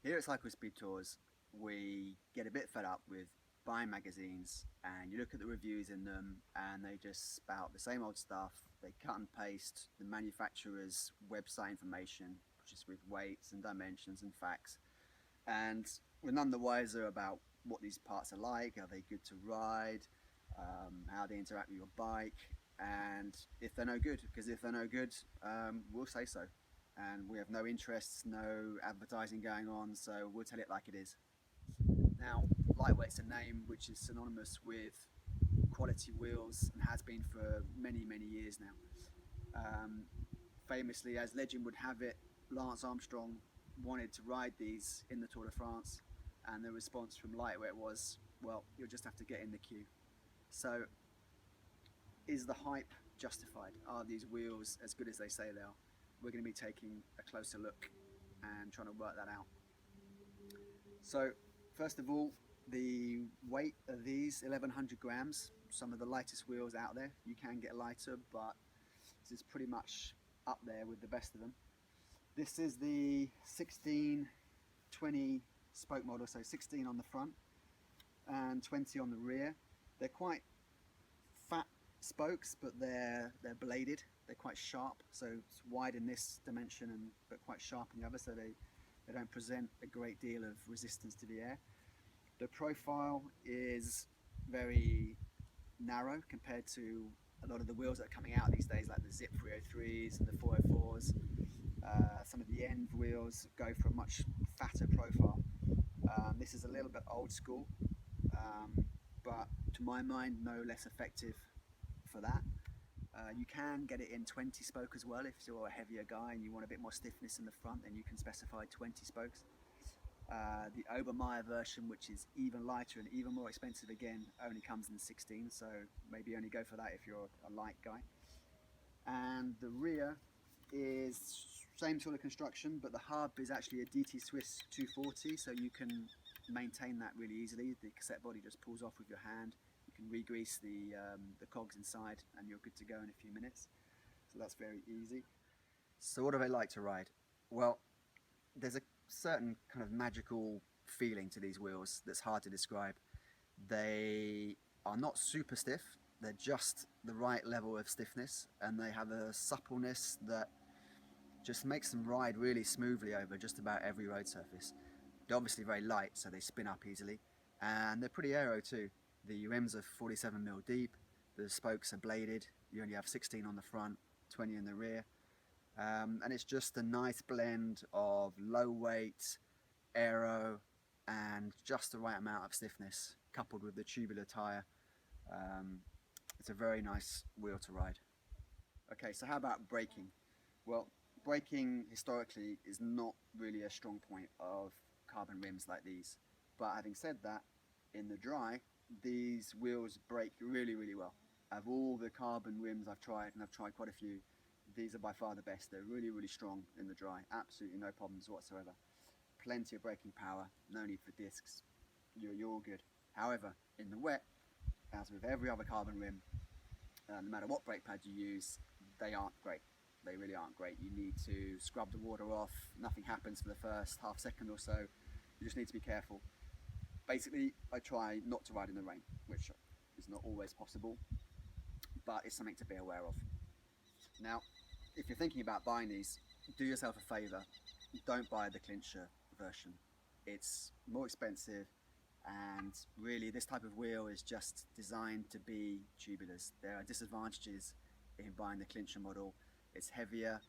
Here at Cycle Speed Tours, we get a bit fed up with buying magazines, and you look at the reviews in them and they just spout the same old stuff. They cut and paste the manufacturer's website information, just with weights and dimensions and facts, and we're none the wiser about what these parts are like. Are they good to ride? How they interact with your bike? And if they're no good, because if they're no good, we'll say so. And we have no interests, no advertising going on, so we'll tell it like it is. Now, Lightweight's a name which is synonymous with quality wheels and has been for many, many years now. Famously, as legend would have it, Lance Armstrong wanted to ride these in the Tour de France, and the response from Lightweight was, well, you'll just have to get in the queue. So, is the hype justified? Are these wheels as good as they say they are? We're going to be taking a closer look and trying to work that out. So, first of all, the weight of these, 1100 grams, some of the lightest wheels out there. You can get lighter, but this is pretty much up there with the best of them. This is the 16-20 spoke model, so 16 on the front and 20 on the rear. They're quite fat spokes, but they're bladed. They're quite sharp, so it's wide in this dimension but quite sharp in the other, so they don't present a great deal of resistance to the air. The profile is very narrow compared to a lot of the wheels that are coming out these days, like the Zip 303s and the 404s. Some of the end wheels go for a much fatter profile. This is a little bit old school, but to my mind, no less effective for that. You can get it in 20 spoke as well. If you're a heavier guy and you want a bit more stiffness in the front, then you can specify 20 spokes. The Obermeyer version, which is even lighter and even more expensive again, only comes in 16, so maybe only go for that if you're a light guy. And the rear is same sort of construction, but the hub is actually a DT Swiss 240, so you can maintain that really easily. The cassette body just pulls off with your hand. You can re-grease the cogs inside and you're good to go in a few minutes. So that's very easy. So what do they like to ride? Well, there's a certain kind of magical feeling to these wheels that's hard to describe. They are not super stiff, they're just the right level of stiffness, and they have a suppleness that just makes them ride really smoothly over just about every road surface. They're obviously very light, so they spin up easily, and they're pretty aero too. The rims are 47mm deep, the spokes are bladed, you only have 16 on the front, 20 in the rear. And it's just a nice blend of low weight, aero, and just the right amount of stiffness, coupled with the tubular tyre. It's a very nice wheel to ride. Okay, so how about braking? Well, braking historically is not really a strong point of carbon rims like these. But having said that, in the dry, these wheels brake really, really well. Of all the carbon rims I've tried, and I've tried quite a few, these are by far the best. They're really, really strong in the dry. Absolutely no problems whatsoever. Plenty of braking power, no need for discs. You're all good. However, in the wet, as with every other carbon rim, no matter what brake pad you use, they aren't great. They really aren't great. You need to scrub the water off. Nothing happens for the first half second or so. You just need to be careful. Basically, I try not to ride in the rain, which is not always possible, but it's something to be aware of. Now, if you're thinking about buying these, do yourself a favour. Don't buy the clincher version. It's more expensive, and really this type of wheel is just designed to be tubulars. There are disadvantages in buying the clincher model. It's heavier,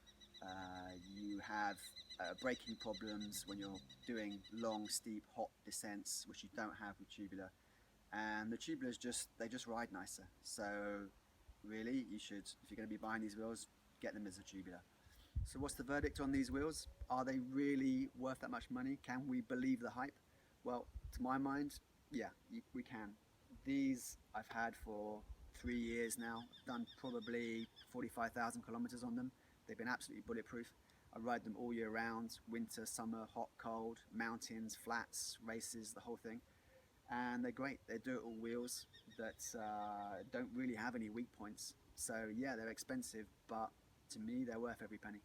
you have braking problems when you're doing long, steep, hot descents, which you don't have with tubular. And the tubulars they just ride nicer. So really, you should, if you're going to be buying these wheels, get them as a tubular. So what's the verdict on these wheels? Are they really worth that much money? Can we believe the hype? Well, to my mind, yeah, we can. These I've had for 3 years now. I've done probably 45,000 kilometers on them. They've been absolutely bulletproof. I ride them all year round, winter, summer, hot, cold, mountains, flats, races, the whole thing. And they're great. They're dirt-all wheels that don't really have any weak points. So yeah, they're expensive, but to me, they're worth every penny.